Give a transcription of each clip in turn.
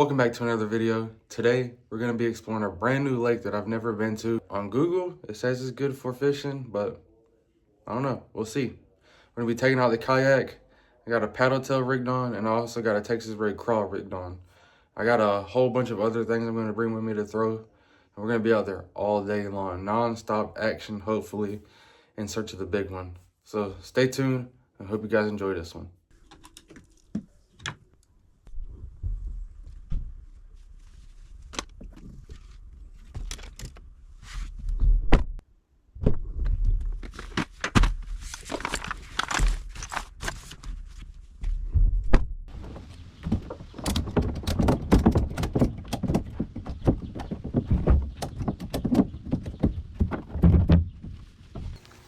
Welcome back to another video. Today, we're going to be exploring a brand new lake that I've never been to. On Google, it says it's good for fishing, but I don't know. We'll see. We're going to be taking out the kayak. I got a paddle tail rigged on, and I also got a Texas rig crawl rigged on. I got a whole bunch of other things I'm going to bring with me to throw. And we're going to be out there all day long. Non-stop action, hopefully, in search of the big one. So stay tuned. I hope you guys enjoy this one.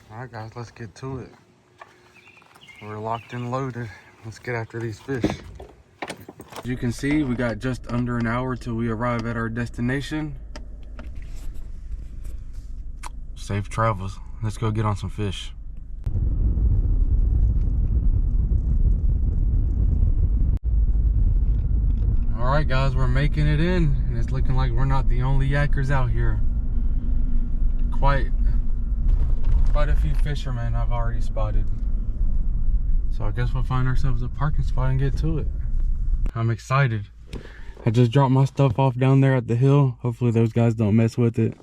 Alright guys, let's get to it. We're locked and loaded. Let's get after these fish. As you can see, we got just under an hour till we arrive at our destination. Safe travels. Let's go get on some fish. Alright guys, we're making it in, and it's looking like we're not the only yakers out here. Quite a few fishermen I've already spotted. So I guess we'll find ourselves a parking spot and get to it. I'm excited. I just dropped my stuff off down there at the hill. Hopefully those guys don't mess with it.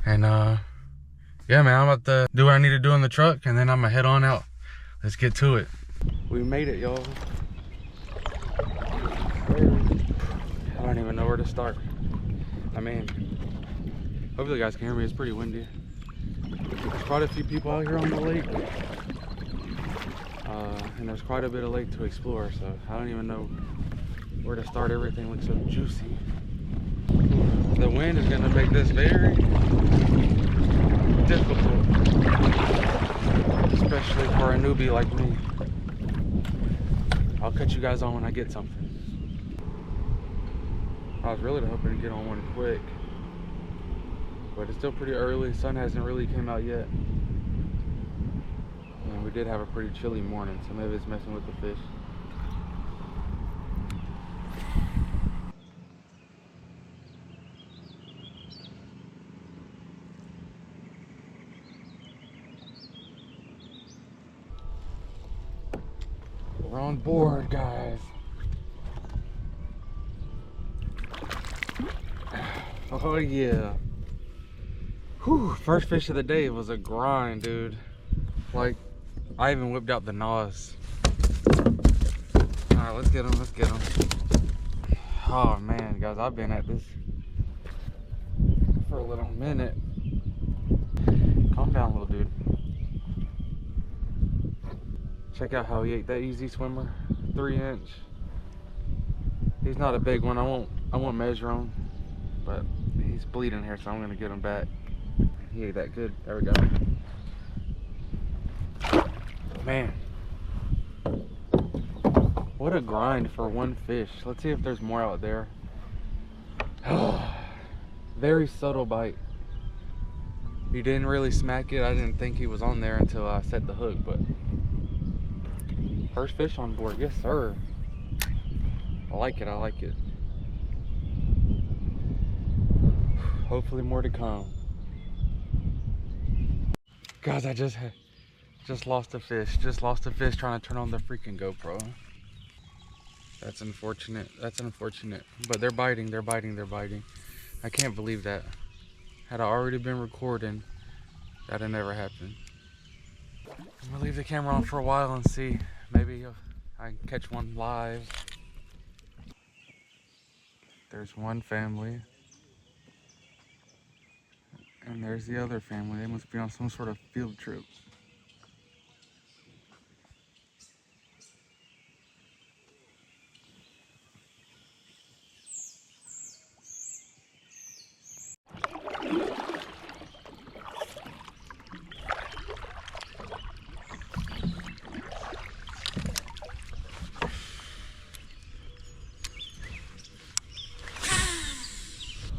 And yeah man, I'm about to do what I need to do in the truck, and then I'm gonna head on out. Let's get to it. We made it, y'all. I don't even know where to start. I mean, hopefully you guys can hear me. It's pretty windy. There's quite a few people out here on the lake, and there's quite a bit of lake to explore, so I don't even know where to start. Everything looks so juicy. The wind is going to make this very difficult, especially for a newbie like me. I'll cut you guys on when I get something. I was really hoping to get on one quick, but it's still pretty early. Sun hasn't really came out yet. And we did have a pretty chilly morning, so maybe it's messing with the fish. We're on board, guys. Oh yeah. Whew, first fish of the day was a grind, dude. Like, I even whipped out the NOS. All right, let's get him, let's get him. Oh man, guys, I've been at this for a little minute. Calm down, little dude. Check out how he ate that easy swimmer, 3-inch. He's not a big one. I won't measure him, but he's bleeding here, so I'm gonna get him back. He ate that good. There we go. Man, what a grind for one fish. Let's see if there's more out there. Very subtle bite. He didn't really smack it. I didn't think he was on there until I set the hook, but first fish on board. Yes sir. I like it, I like it. Hopefully more to come. Guys, I just lost a fish. Just lost a fish trying to turn on the freaking GoPro. That's unfortunate. That's unfortunate. But they're biting, they're biting, they're biting. I can't believe that. Had I already been recording, that'd never happen. I'm gonna leave the camera on for a while and see. Maybe I can catch one live. There's one family. And there's the other family. They must be on some sort of field trip.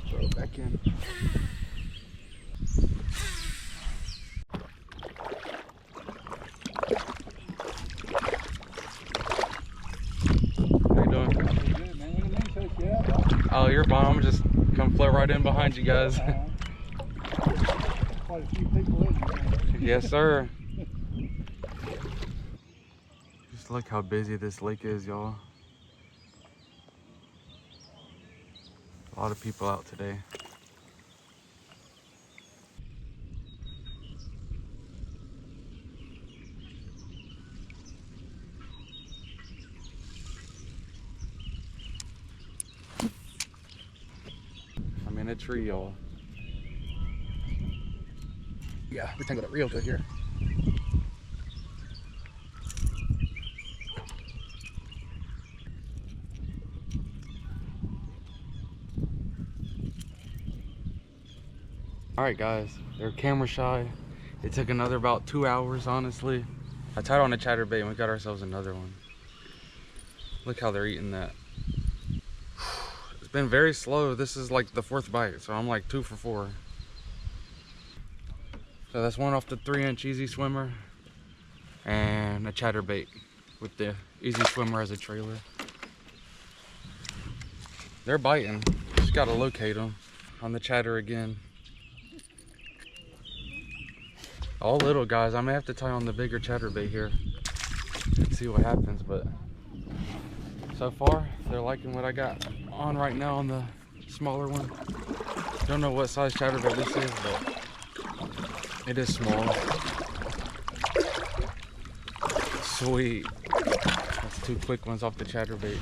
Throw it back in. Oh, you're fine. I'm just come float right in behind you guys. Quite a few people in here. Yes, sir. Just look how busy this lake is, y'all. A lot of people out today. I'm in a tree, y'all. Yeah, we tangled it real good here. All right, guys, they're camera shy. It took another about 2 hours, honestly. I tied on a chatterbait and we got ourselves another one. Look how they're eating that. It's been very slow. This is like the 4th bite, so I'm like 2 for 4. So that's one off the 3-inch Easy Swimmer and a chatterbait with the Easy Swimmer as a trailer. They're biting. Just gotta locate them on the chatter again. All little guys. I may have to tie on the bigger chatterbait here and see what happens, but so far they're liking what I got on right now on the smaller one. Don't know what size chatterbait this is, but it is small. Sweet. That's 2 quick ones off the chatterbait.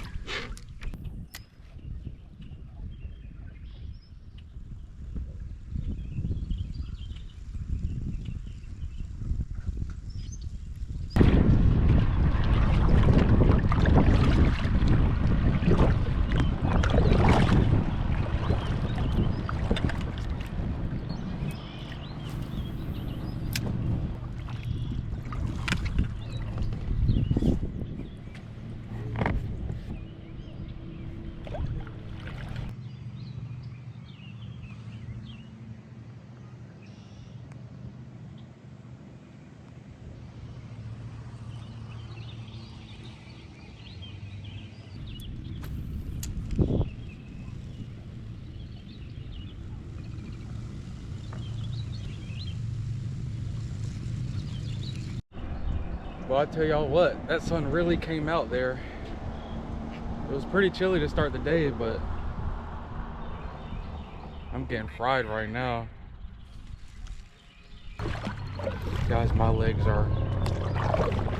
Well, I tell y'all what, that sun really came out there. It was pretty chilly to start the day, but I'm getting fried right now. Guys, my legs are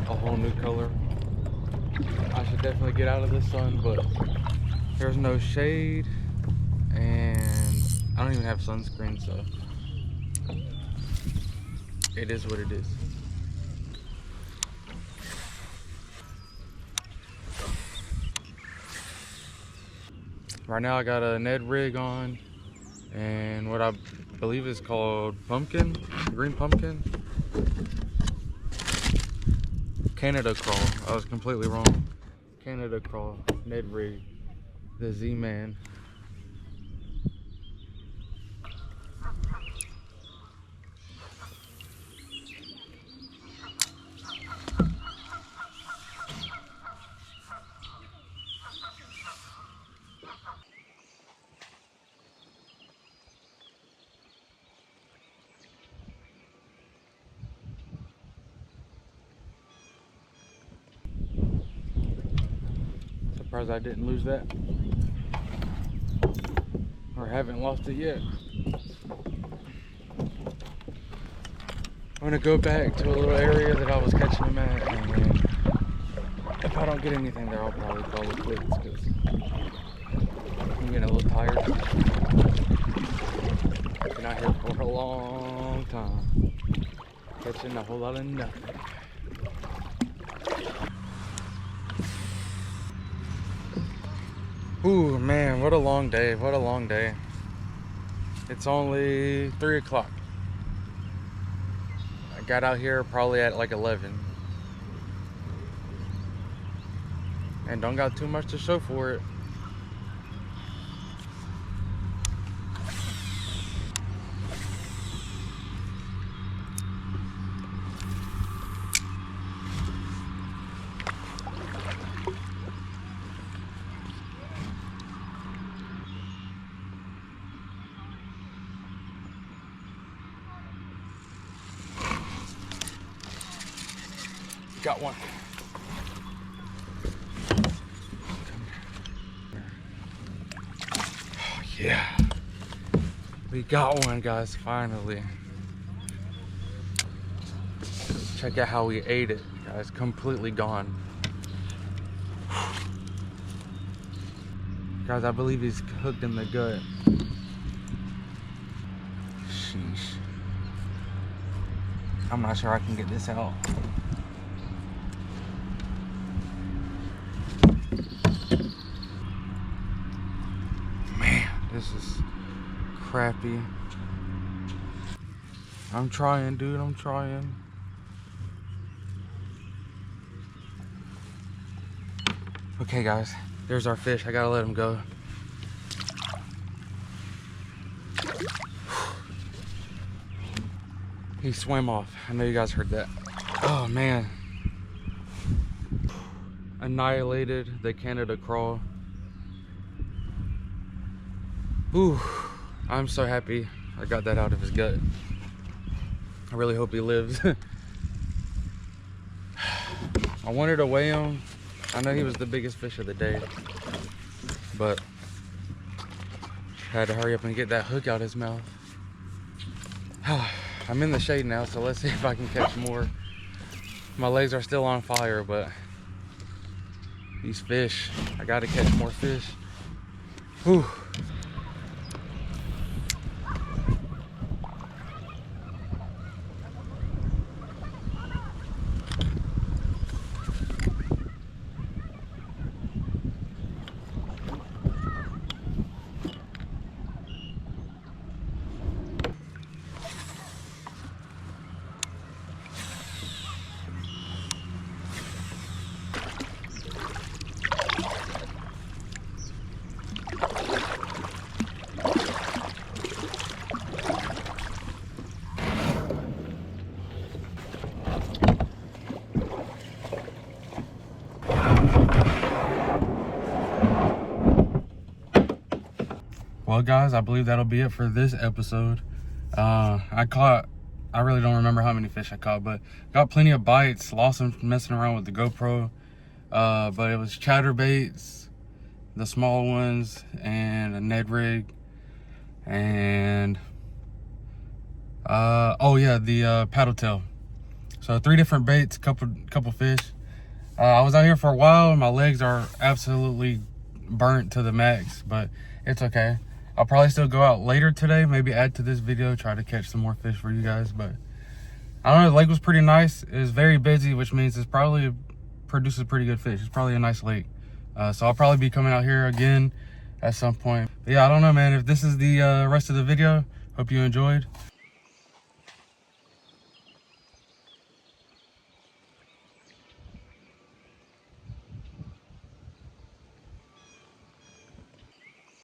a whole new color. I should definitely get out of the sun, but there's no shade and I don't even have sunscreen, so it is what it is. Right now I got a Ned rig on and what I believe is called pumpkin, green pumpkin. Canada Crawl. I was completely wrong. Canada Crawl, Ned rig, the Z-Man. Surprised I didn't lose that. Or haven't lost it yet. I'm gonna go back to a little area that I was catching them at, and if I don't get anything there, I'll probably call it quits because I'm getting a little tired. Been out here for a long time, catching a whole lot of nothing. Ooh, man, what a long day, what a long day. It's only 3 o'clock. I got out here probably at like 11. And don't got too much to show for it. got one. Oh, yeah. We got one, guys, finally. Check out how we ate it, guys. Completely gone. Guys, I believe he's hooked in the gut. Sheesh. I'm not sure I can get this out. Man, this is crappy. I'm trying, dude. I'm trying. Okay, guys. There's our fish. I gotta let him go. He swam off. I know you guys heard that. Oh, man. Annihilated the Canada crawl. Ooh, I'm so happy I got that out of his gut. I really hope he lives. I wanted to weigh him. I know he was the biggest fish of the day, but had to hurry up and get that hook out his mouth. I'm in the shade now, so let's see if I can catch more. My legs are still on fire, but these fish, I gotta catch more fish. Whew. Well, guys, I believe that'll be it for this episode. I really don't remember how many fish I caught, but got plenty of bites. Lost them messing around with the GoPro. But it was chatterbaits, the small ones, and a Ned rig. And, oh yeah, the paddle tail. So 3 different baits, couple fish. I was out here for a while and my legs are absolutely burnt to the max, but it's okay. I'll probably still go out later today, maybe add to this video, try to catch some more fish for you guys. But I don't know, the lake was pretty nice. It was very busy, which means it's probably produces pretty good fish. It's probably a nice lake. So I'll probably be coming out here again at some point. But yeah, I don't know, man. If this is the rest of the video, hope you enjoyed.